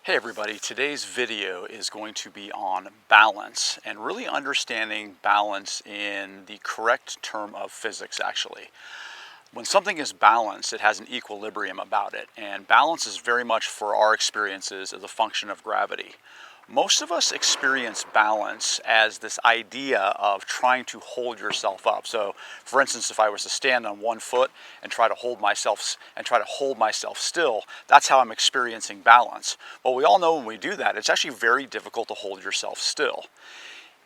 Hey everybody, today's video is going to be on balance and really understanding balance in the correct term of physics actually. When something is balanced, it has an equilibrium about it, and balance is very much for our experiences as a function of gravity. Most of us experience balance as this idea of trying to hold yourself up. So, for instance, if I was to stand on one foot and try to hold myself still, that's how I'm experiencing balance. Well, we all know when we do that, it's actually very difficult to hold yourself still.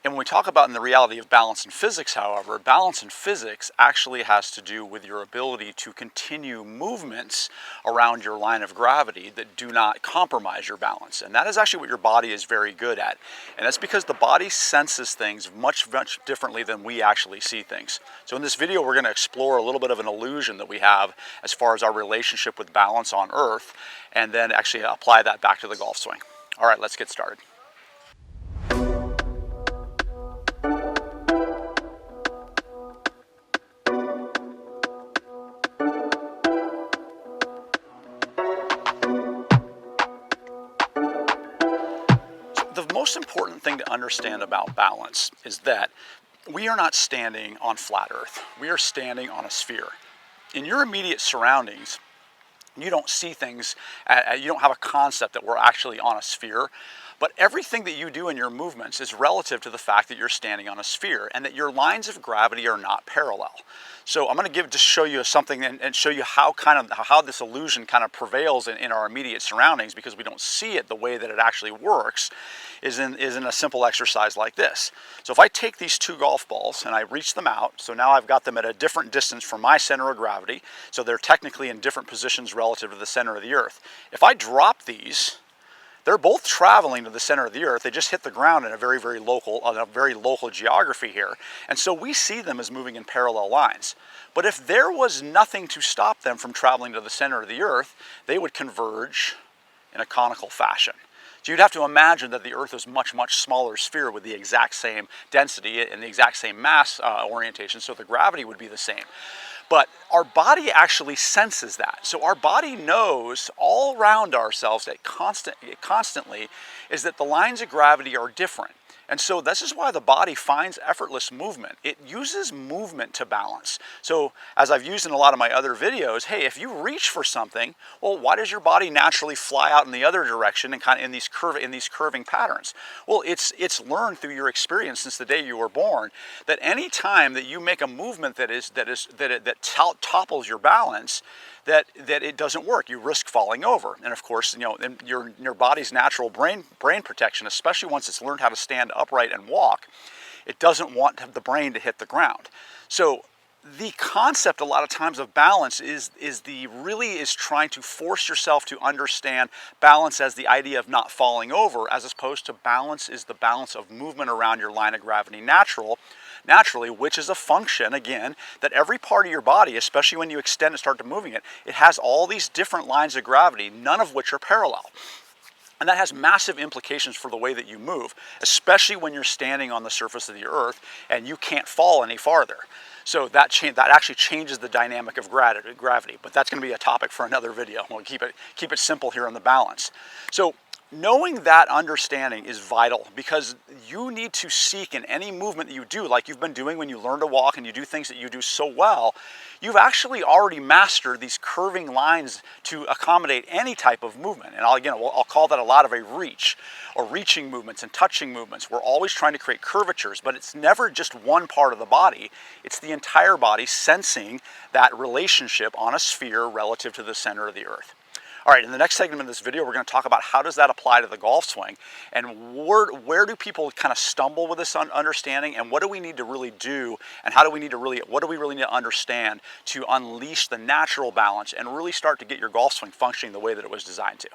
And when we talk about in the reality of balance in physics, however, balance in physics actually has to do with your ability to continue movements around your line of gravity that do not compromise your balance. And that is actually what your body is very good at. And that's because the body senses things much differently than we actually see things. So in this video, we're going to explore a little bit of an illusion that we have as far as our relationship with balance on Earth, and then actually apply that back to the golf swing. All right, let's get started. The most important thing to understand about balance is that we are not standing on flat Earth. We are standing on a sphere. In your immediate surroundings, you don't see things, you don't have a concept that we're actually on a sphere, but everything that you do in your movements is relative to the fact that you're standing on a sphere and that your lines of gravity are not parallel. So I'm going to just show you something and show you how this illusion kind of prevails in our immediate surroundings, because we don't see it the way that it actually works is in a simple exercise like this. So if I take these two golf balls and I reach them out, so now I've got them at a different distance from my center of gravity, so they're technically in different positions relative to the center of the Earth. If I drop these, they're both traveling to the center of the Earth. They just hit the ground in a very local geography here. And so we see them as moving in parallel lines. But if there was nothing to stop them from traveling to the center of the Earth, they would converge in a conical fashion. So you'd have to imagine that the Earth is much smaller sphere with the exact same density and the exact same mass orientation, so the gravity would be the same. But our body actually senses that. So our body knows all around ourselves that constantly is that the lines of gravity are different. And so this is why the body finds effortless movement. It uses movement to balance. So as I've used in a lot of my other videos, hey, if you reach for something, well, why does your body naturally fly out in the other direction and kind of in these curving patterns? Well, it's learned through your experience since the day you were born that any time that you make a movement that topples your balance, that it doesn't work. You risk falling over. And of course, you know, in your body's natural brain protection, especially once it's learned how to stand upright and walk, it doesn't want the brain to hit the ground. So the concept a lot of times of balance is trying to force yourself to understand balance as the idea of not falling over, as opposed to balance is the balance of movement around your line of gravity naturally, which is a function, again, that every part of your body, especially when you extend and start to moving it, it has all these different lines of gravity, none of which are parallel. And that has massive implications for the way that you move, especially when you're standing on the surface of the Earth and you can't fall any farther. So that actually changes the dynamic of gravity, but that's going to be a topic for another video. We'll keep it simple here on the balance. So knowing that understanding is vital, because you need to seek in any movement that you do, like you've been doing when you learn to walk and you do things that you do so well, you've actually already mastered these curving lines to accommodate any type of movement. And I'll call that a lot of a reach, or reaching movements and touching movements. We're always trying to create curvatures, but it's never just one part of the body. It's the entire body sensing that relationship on a sphere relative to the center of the Earth. All right, in the next segment of this video, we're going to talk about how does that apply to the golf swing, and where do people kind of stumble with this understanding, and what do we need to really do, and what do we really need to understand to unleash the natural balance and really start to get your golf swing functioning the way that it was designed to.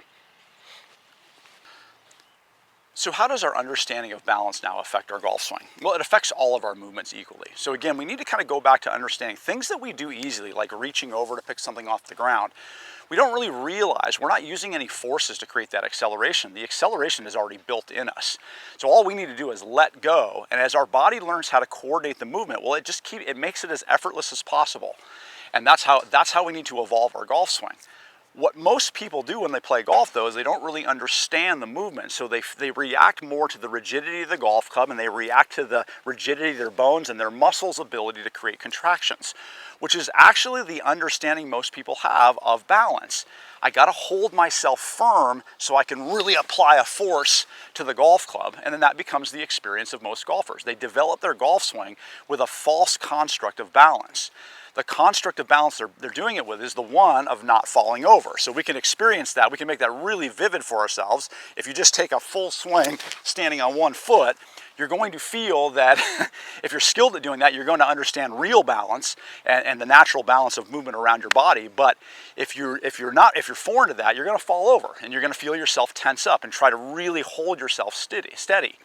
So how does our understanding of balance now affect our golf swing? Well, it affects all of our movements equally. So again, we need to kind of go back to understanding things that we do easily, like reaching over to pick something off the ground. We don't really realize we're not using any forces to create that acceleration. The acceleration is already built in us. So all we need to do is let go. And as our body learns how to coordinate the movement, well, it makes it as effortless as possible. And that's how we need to evolve our golf swing. What most people do when they play golf, though, is they don't really understand the movement. So they react more to the rigidity of the golf club, and they react to the rigidity of their bones and their muscles' ability to create contractions, which is actually the understanding most people have of balance. I got to hold myself firm so I can really apply a force to the golf club, and then that becomes the experience of most golfers. They develop their golf swing with a false construct of balance. The construct of balance they're doing it with is the one of not falling over. So we can experience that. We can make that really vivid for ourselves. If you just take a full swing standing on one foot, you're going to feel that if you're skilled at doing that, you're going to understand real balance and the natural balance of movement around your body. But if you're foreign to that, you're going to fall over and you're going to feel yourself tense up and try to really hold yourself steady.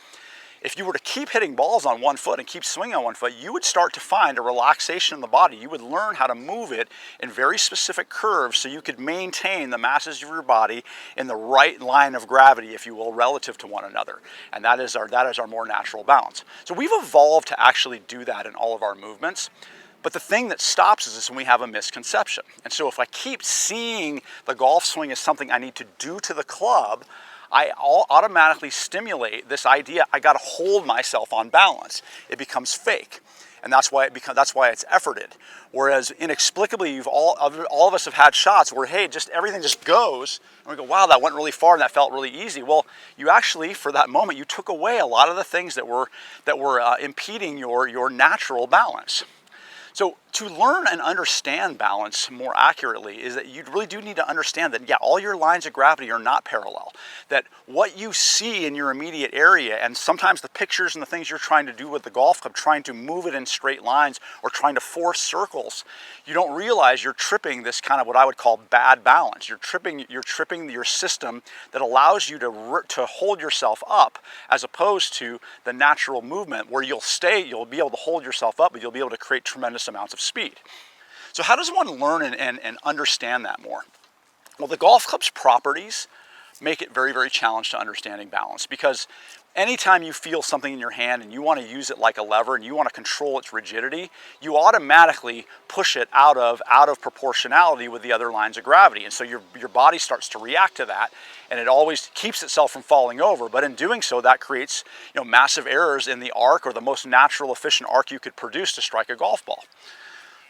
If you were to keep hitting balls on one foot and keep swinging on one foot, you would start to find a relaxation in the body. You would learn how to move it in very specific curves so you could maintain the masses of your body in the right line of gravity, if you will, relative to one another. And that is our more natural balance. So we've evolved to actually do that in all of our movements. But the thing that stops us is when we have a misconception. And so if I keep seeing the golf swing as something I need to do to the club, I automatically stimulate this idea, I gotta hold myself on balance. It becomes fake. And that's why it's efforted. Whereas inexplicably, all of us have had shots where, hey, everything just goes, and we go, wow, that went really far and that felt really easy. Well, you actually, for that moment, you took away a lot of the things that were impeding your natural balance. So to learn and understand balance more accurately is that you really do need to understand that, yeah, all your lines of gravity are not parallel. That what you see in your immediate area, and sometimes the pictures and the things you're trying to do with the golf club, trying to move it in straight lines or trying to force circles, you don't realize you're tripping this kind of what I would call bad balance. You're tripping your system that allows you to hold yourself up, as opposed to the natural movement where you'll be able to hold yourself up, but you'll be able to create tremendous amounts of speed. So how does one learn and understand that more? Well, the golf club's properties make it very, very challenged to understanding balance, because anytime you feel something in your hand and you want to use it like a lever and you want to control its rigidity, you automatically push it out of proportionality with the other lines of gravity. And so your body starts to react to that, and it always keeps itself from falling over. But in doing so, that creates massive errors in the arc, or the most natural, efficient arc you could produce to strike a golf ball.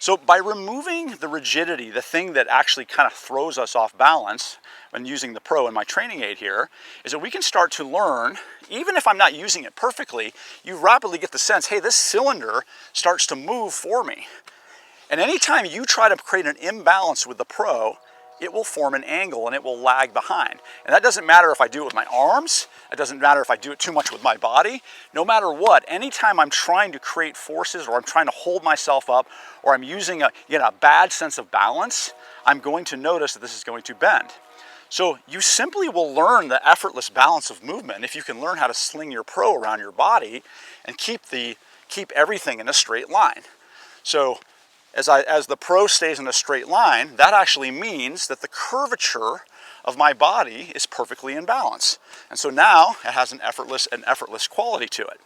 So by removing the rigidity, the thing that actually kind of throws us off balance, when using the Pro in my training aid here, is that we can start to learn, even if I'm not using it perfectly, you rapidly get the sense, hey, this cylinder starts to move for me. And anytime you try to create an imbalance with the Pro, it will form an angle and it will lag behind. And that doesn't matter if I do it with my arms, it doesn't matter if I do it too much with my body. No matter what, anytime I'm trying to create forces, or I'm trying to hold myself up, or I'm using a bad sense of balance, I'm going to notice that this is going to bend. So you simply will learn the effortless balance of movement if you can learn how to sling your Pro around your body and keep everything in a straight line. So as the Pro stays in a straight line, that actually means that the curvature of my body is perfectly in balance. And so now it has an effortless quality to it.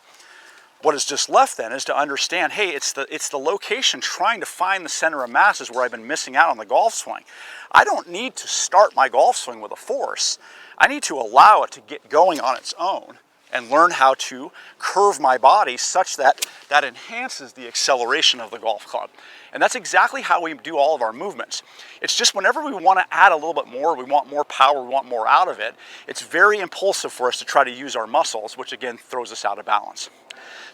What is just left then is to understand, hey, it's the location trying to find the center of mass is where I've been missing out on the golf swing. I don't need to start my golf swing with a force. I need to allow it to get going on its own and learn how to curve my body such that that enhances the acceleration of the golf club. And that's exactly how we do all of our movements. It's just whenever we want to add a little bit more, we want more power, we want more out of it, it's very impulsive for us to try to use our muscles, which again throws us out of balance.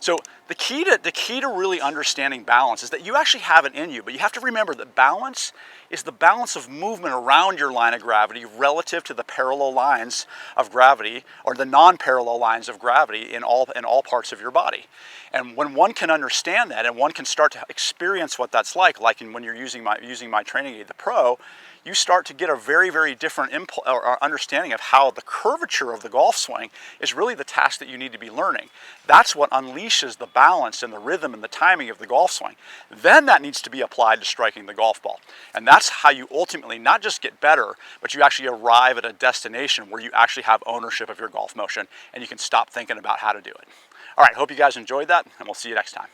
So the key to really understanding balance is that you actually have it in you, but you have to remember that balance is the balance of movement around your line of gravity relative to the parallel lines of gravity, or the non-parallel lines of gravity in all parts of your body. And when one can understand that, and one can start to experience what that's like when you're using my training aid, the Pro, you start to get a very, very different understanding of how the curvature of the golf swing is really the task that you need to be learning. That's what unleashes the balance and the rhythm and the timing of the golf swing. Then that needs to be applied to striking the golf ball. And that's how you ultimately not just get better, but you actually arrive at a destination where you actually have ownership of your golf motion and you can stop thinking about how to do it. All right, hope you guys enjoyed that, and we'll see you next time.